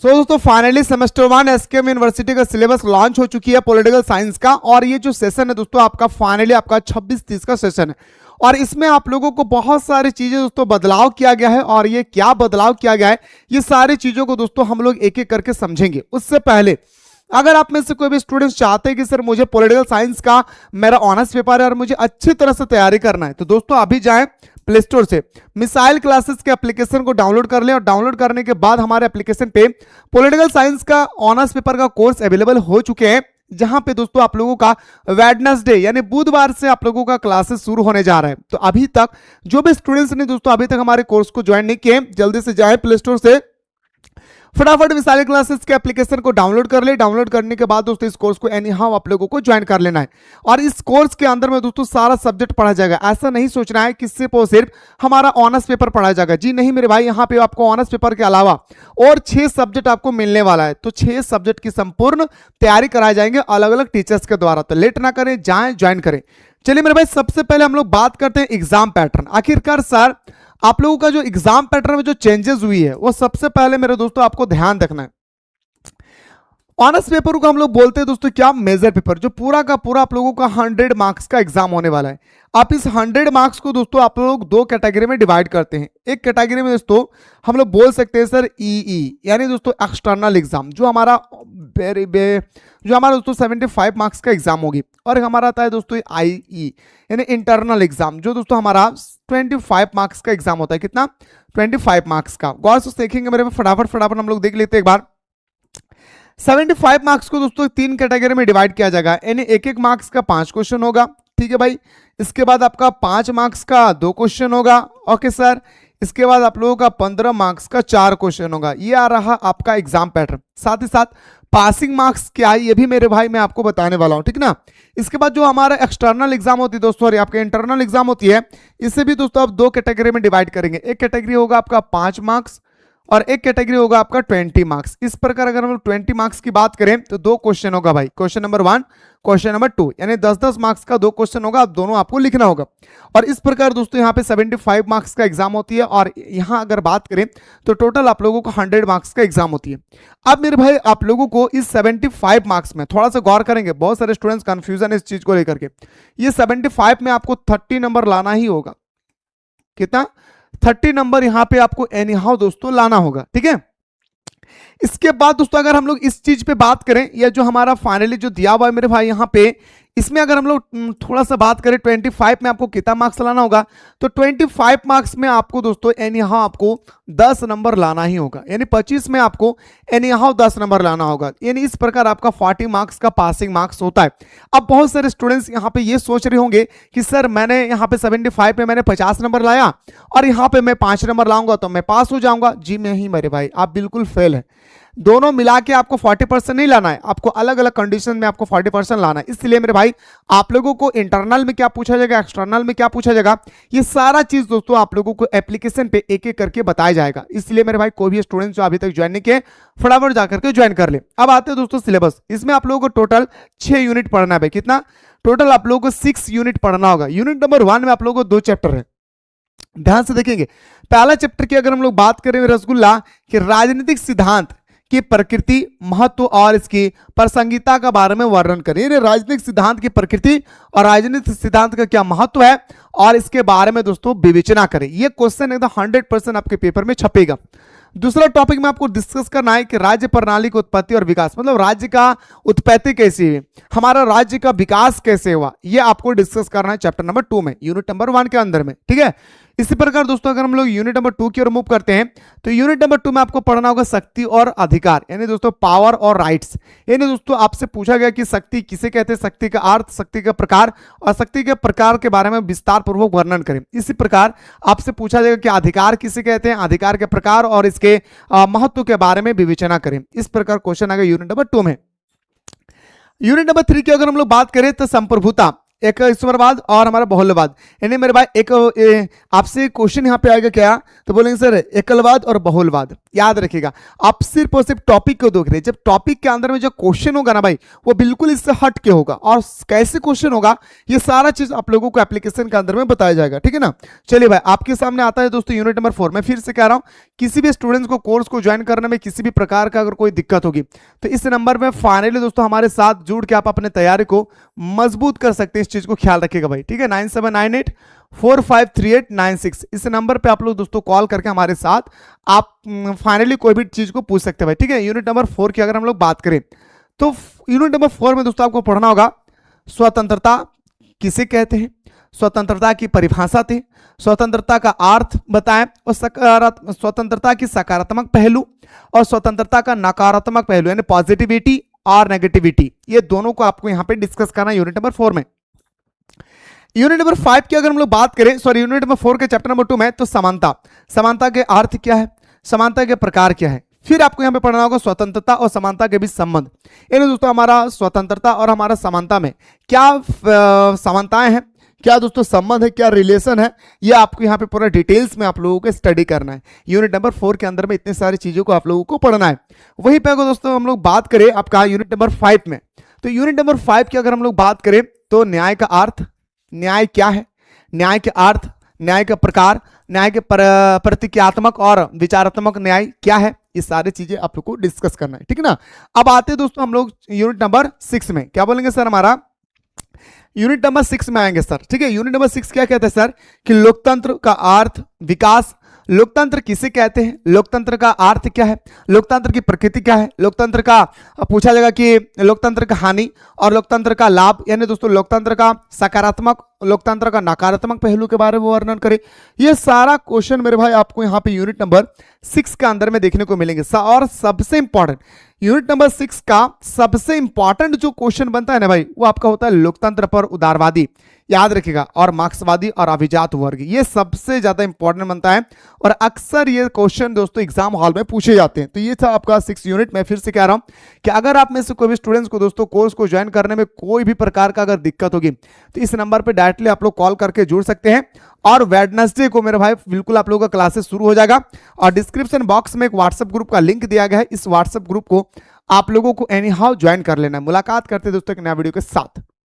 दोस्तों finally semester 1 SKM university का syllabus launch हो चुकी है पॉलिटिकल साइंस का। और ये जो सेशन है दोस्तों आपका फाइनली आपका 26-30 का सेशन है और इसमें आप लोगों को बहुत सारी चीजें दोस्तों बदलाव किया गया है। और ये क्या बदलाव किया गया है ये सारी चीजों को दोस्तों हम लोग एक एक करके समझेंगे। उससे पहले अगर आप में से कोई भी स्टूडेंट्स चाहते हैं कि सर मुझे पॉलिटिकल साइंस का मेरा ऑनर्स पेपर है और मुझे अच्छी तरह से तैयारी करना है, तो दोस्तों अभी जाएं प्ले स्टोर से मिसाइल क्लासेस के एप्लीकेशन को डाउनलोड कर लें और डाउनलोड करने के बाद हमारे एप्लीकेशन पे पॉलिटिकल साइंस का ऑनर्स पेपर का कोर्स अवेलेबल हो चुके हैं, जहां पे दोस्तों आप लोगों का वेडनेसडे यानी बुधवार से आप लोगों का क्लासेस शुरू होने जा रहा है। तो अभी तक जो भी स्टूडेंट्स ने दोस्तों अभी तक हमारे कोर्स को ज्वाइन नहीं किए, जल्दी से जाए प्ले स्टोर से फटाफट मिसाइल क्लासेस के एप्लीकेशन को डाउनलोड कर ले। डाउनलोड करने के बाद दोस्तों इस कोर्स को एनी हाउ आप लोगों को ज्वाइन कर लेना है। और इस कोर्स के अंदर में दोस्तों सारा सब्जेक्ट पढ़ा जाएगा। ऐसा नहीं सोचना है कि सिर्फ और सिर्फ हमारा ऑनर्स पेपर पढ़ा जाएगा, जी नहीं मेरे भाई, यहाँ पे आपको ऑनर्स पेपर के अलावा और 6 सब्जेक्ट आपको मिलने वाला है। तो 6 सब्जेक्ट की संपूर्ण तैयारी कराए जाएंगे अलग अलग टीचर्स के द्वारा। तो लेट ना करें, जाए ज्वाइन करें। चलिए मेरे भाई सबसे पहले हम लोग बात करते हैं एग्जाम पैटर्न। आखिरकार सर आप लोगों का जो एग्जाम पैटर्न में जो चेंजेस हुई है वो सबसे पहले मेरे दोस्तों आपको ध्यान रखना है। ऑनर्स पेपर को हम लोग बोलते हैं दोस्तों क्या, मेजर पेपर, जो पूरा का पूरा आप लोगों का 100 मार्क्स का एग्जाम होने वाला है। आप इस 100 मार्क्स को दोस्तों आप लोग 2 कैटेगरी में डिवाइड करते हैं। एक कैटेगरी में दोस्तों हम लोग बोल सकते हैं सर ईई यानी दोस्तों एक्सटर्नल एग्जाम, जो हमारा दोस्तों 75 मार्क्स का एग्जाम होगी। और हमारा आता है दोस्तों आईई यानी इंटरनल एग्जाम, जो दोस्तों हमारा 25 मार्क्स का एग्जाम होता है। कितना? 25 मार्क्स का। गौर से देखेंगे मेरे फटाफट हम लोग देख लेते हैं एक बार। 75 मार्क्स को दोस्तों 3 कैटेगरी में डिवाइड किया जाएगा, यानी एक मार्क्स का 5 क्वेश्चन होगा। ठीक है भाई। इसके बाद आपका 5 मार्क्स का 2 क्वेश्चन होगा। Okay sir. इसके बाद आप लोगों का 15 मार्क्स का 4 क्वेश्चन होगा। ये आ रहा आपका एग्जाम पैटर्न। साथ ही साथ पासिंग मार्क्स क्या है ये भी मेरे भाई मैं आपको बताने वाला हूं, ठीक ना। इसके बाद जो हमारा एक्सटर्नल एग्जाम होती है दोस्तों, सॉरी आपके इंटरनल एग्जाम होती है, इसे भी दोस्तों आप 2 कैटेगरी में डिवाइड करेंगे। एक कैटेगरी होगा आपका 5 मार्क्स और एक कैटेगरी होगा आपका 20 मार्क्स। इस प्रकार अगर हम लोग 20 मार्क्स की बात करें तो 2 क्वेश्चन होगा भाई, क्वेश्चन नंबर 1 क्वेश्चन नंबर 2, यानी 10-10 मार्क्स का 2 क्वेश्चन होगा। अब दोनों आपको लिखना होगा। और इस प्रकार दोस्तों यहाँ पे 75 मार्क्स का एग्जाम होती है। और यहाँ अगर बात करें तो टोटल आप लोगों को 100 मार्क्स का एग्जाम होती है। अब मेरे भाई आप लोगों को इस 75 मार्क्स में थोड़ा सा गौर करेंगे, बहुत सारे स्टूडेंट्स कंफ्यूजन है इस चीज को लेकर के। ये 75 में आपको 30 नंबर लाना ही होगा। कितना? 30 नंबर यहाँ पे आपको एनी हाउ दोस्तों लाना होगा, ठीक है। इसके बाद दोस्तों अगर हम लोग इस चीज पे बात करें, या जो हमारा फाइनली जो दिया हुआ है मेरे भाई यहाँ पे, इसमें अगर हम लोग थोड़ा सा बात करें 25 में आपको कितना मार्क्स लाना होगा, तो 25 मार्क्स में आपको दोस्तों एनी हाउ आपको 10 नंबर लाना ही होगा। यानी 25 में आपको एनी हाउ 10 नंबर लाना होगा। यानी इस प्रकार आपका 40 मार्क्स का पासिंग मार्क्स होता है। अब बहुत सारे स्टूडेंट्स यहाँ पे ये सोच रहे होंगे कि सर मैंने यहाँ पे 75 में मैंने 50 नंबर लाया और यहाँ पे मैं 5 नंबर लाऊंगा तो मैं पास हो जाऊंगा। जी नहीं मेरे भाई, आप बिल्कुल फेल है। दोनों मिला के आपको 40% नहीं लाना है, आपको अलग अलग कंडीशन में आपको 40% लाना है। इसलिए मेरे भाई आप लोगों को इंटरनल में क्या पूछा जाएगा, एक्सटर्नल में क्या पूछा जाएगा, ये सारा चीज दोस्तों आप लोगों को एप्लीकेशन पे एक एक करके बताया जाएगा। इसलिए मेरे भाई कोई भी स्टूडेंट जो अभी तक ज्वाइन नहीं किए फटाफट जाकर के ज्वाइन कर ले। अब आते हैं दोस्तों सिलेबस। इसमें आप लोगों को टोटल 6 यूनिट पढ़ना है। कितना? टोटल आप लोगों को 6 यूनिट पढ़ना होगा। यूनिट नंबर 1 में आप लोगों को 2 चैप्टर है, ध्यान से देखेंगे। पहला चैप्टर की अगर हम लोग बात करें रसगुल्ला कि राजनीतिक सिद्धांत की प्रकृति, महत्व और इसकी प्रासंगिकता का बारे में वर्णन करें। राजनीतिक सिद्धांत की प्रकृति और राजनीतिक सिद्धांत का क्या महत्व है और इसके बारे में दोस्तों विवेचना करें। यह क्वेश्चन एकदम 100% आपके पेपर में छपेगा। दूसरा टॉपिक में आपको डिस्कस करना है कि राज्य प्रणाली की उत्पत्ति और विकास, मतलब राज्य का उत्पत्ति कैसी हुई, हमारा राज्य का विकास कैसे हुआ, यह आपको डिस्कस करना है चैप्टर नंबर 2 में, यूनिट नंबर 1 के अंदर में, ठीक है। इसी प्रकार दोस्तों अगर हम लोग यूनिट नंबर 2 की ओर मूव करते हैं तो यूनिट नंबर 2 में आपको पढ़ना होगा शक्ति और अधिकार, यानी दोस्तों पावर और राइट्स। यानी दोस्तों आपसे पूछा गया कि शक्ति किसे कहते हैं, शक्ति का अर्थ, शक्ति का प्रकार और शक्ति के प्रकार के बारे में विस्तार पूर्वक वर्णन करें। इसी प्रकार आपसे पूछा जाएगा कि अधिकार किसे कहते हैं, अधिकार के प्रकार और इसके महत्व के बारे में विवेचना करें। इस प्रकार क्वेश्चन आ गया यूनिट नंबर 2 में। यूनिट नंबर 3 की अगर हम लोग बात करें तो संप्रभुता एक ईश्वरवाद और हमारा बहुल्यवाद, यानी मेरे भाई एक आपसे क्वेश्चन यहाँ पे आएगा क्या, तो बोलेंगे सर एकलवाद और बहुलवाद। याद रखिएगा, आप सिर्फ और सिर्फ टॉपिक को देख रहे हैं, जब टॉपिक के अंदर में जो क्वेश्चन होगा ना भाई वो बिल्कुल इससे हट के होगा, और कैसे क्वेश्चन होगा ये सारा चीज आप लोगों को एप्लीकेशन के अंदर में बताया जाएगा, ठीक है ना। चलिए भाई आपके सामने आता है दोस्तों यूनिट नंबर 4। मैं फिर से कह रहा हूँ, किसी भी स्टूडेंट्स को कोर्स को ज्वाइन करने में किसी भी प्रकार का अगर कोई दिक्कत होगी तो इस नंबर में फाइनली दोस्तों हमारे साथ जुड़ के आप अपने तैयारी को मजबूत कर सकते हैं। इस चीज को ख्याल रखिएगा भाई, ठीक है। 9798453896 इस नंबर पे आप लोग दोस्तों कॉल करके हमारे साथ आप फाइनली कोई भी चीज को पूछ सकते हैं भाई, ठीक है। यूनिट नंबर 4 की अगर हम लोग बात करें तो यूनिट नंबर 4 में दोस्तों आपको पढ़ना होगा स्वतंत्रता किसे कहते हैं, स्वतंत्रता की परिभाषा थी, स्वतंत्रता का अर्थ बताएं, और स्वतंत्रता की सकारात्मक पहलू और स्वतंत्रता का नकारात्मक पहलू यानी पॉजिटिविटी और नेगेटिविटी, ये दोनों को आपको यहां पे डिस्कस करना है यूनिट नंबर 4 में। यूनिट नंबर 5 की अगर हम लोग बात करें, सॉरी यूनिट नंबर 4 के चैप्टर नंबर 2 में, तो समानता, समानता के अर्थ क्या है, समानता के प्रकार क्या है। फिर आपको यहां पे पढ़ना होगा स्वतंत्रता और समानता के बीच संबंध, यानी दोस्तों हमारा स्वतंत्रता और हमारा समानता में क्या समानताएं हैं, क्या दोस्तों संबंध है, क्या रिलेशन है, ये आपको यहाँ पे पूरा डिटेल्स में आप लोगों को स्टडी करना है। यूनिट नंबर 4 के अंदर में इतनी सारी चीजों को आप लोगों को पढ़ना है। वहीं पे अगर दोस्तों हम लोग बात करें आपका यूनिट नंबर 5 में, तो यूनिट नंबर 5 की अगर हम लोग बात करें तो न्याय का अर्थ, न्याय क्या है, न्याय के अर्थ, न्याय का प्रकार, न्याय के प्रतीकात्मक और विचारात्मक न्याय क्या है, ये सारी चीजें आप लोग को डिस्कस करना है, ठीक है ना। अब आते हैं दोस्तों हम लोग यूनिट नंबर 6 में, क्या बोलेंगे सर, हमारा यूनिट नंबर 6 में आएंगे सर, ठीक है। यूनिट नंबर 6 क्या कहते हैं सर, कि लोकतंत्र का अर्थ, विकास, लोकतंत्र किसे कहते हैं, लोकतंत्र का अर्थ क्या है, लोकतंत्र की प्रकृति क्या है, लोकतंत्र का पूछा जाएगा कि लोकतंत्र का हानि और लोकतंत्र का लाभ, यानी दोस्तों लोकतंत्र का सकारात्मक, लोकतंत्र का नकारात्मक पहलू के बारे में वर्णन करें। ये सारा क्वेश्चन मेरे भाई आपको यहाँ पे यूनिट नंबर 6 के अंदर में देखने को मिलेंगे। और सबसे इंपॉर्टेंट यूनिट नंबर 6 का सबसे इंपॉर्टेंट जो क्वेश्चन बनता है ना भाई, वो आपका होता है लोकतंत्र पर उदारवादी, याद रखिएगा, और मार्क्सवादी और अभिजात वर्ग, ये सबसे ज्यादा इंपॉर्टेंट बनता है और अक्सर ये क्वेश्चन दोस्तों एग्जाम हॉल में पूछे जाते हैं। तो ये था आपका 6 यूनिट। मैं फिर से कह रहा हूं कि अगर आप में से कोई भी स्टूडेंट्स को दोस्तों कोर्स को ज्वाइन करने में कोई भी प्रकार का अगर दिक्कत होगी तो इस नंबर पर डायरेक्टली आप लोग कॉल करके जुड़ सकते हैं। और वेडनेसडे को मेरे भाई बिल्कुल आप लोगों का क्लासेस शुरू हो जाएगा, और डिस्क्रिप्शन बॉक्स में एक व्हाट्सएप ग्रुप का लिंक दिया गया है, इस व्हाट्सएप ग्रुप को आप लोगों को एनी हाउ ज्वाइन कर लेना है। मुलाकात करते हैं दोस्तों एक नया वीडियो के साथ।